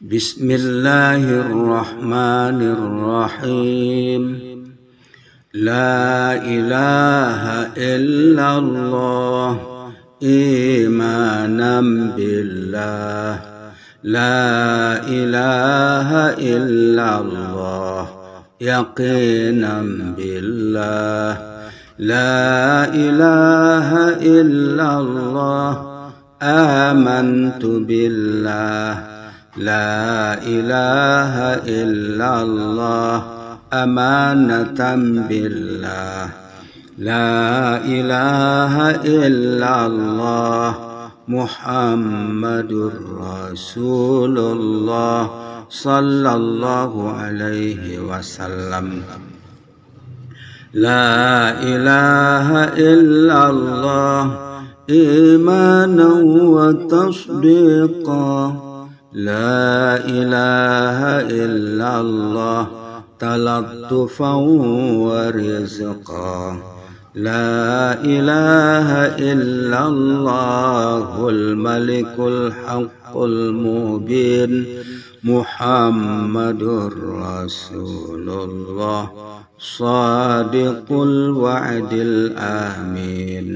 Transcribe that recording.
بسم الله الرحمن الرحيم. لا إله إلا الله إيمانا بالله. لا إله إلا الله يقينا بالله. لا إله إلا الله آمنت بالله. لا إله إلا الله أمانة بالله. لا إله إلا الله محمد رسول الله صلى الله عليه وسلم. لا إله إلا الله إيمانا وتصديقا. لا إله إلا الله تلطفا ورزقا. لا إله إلا الله الملك الحق المبين محمد رسول الله صادق الوعد الآمين.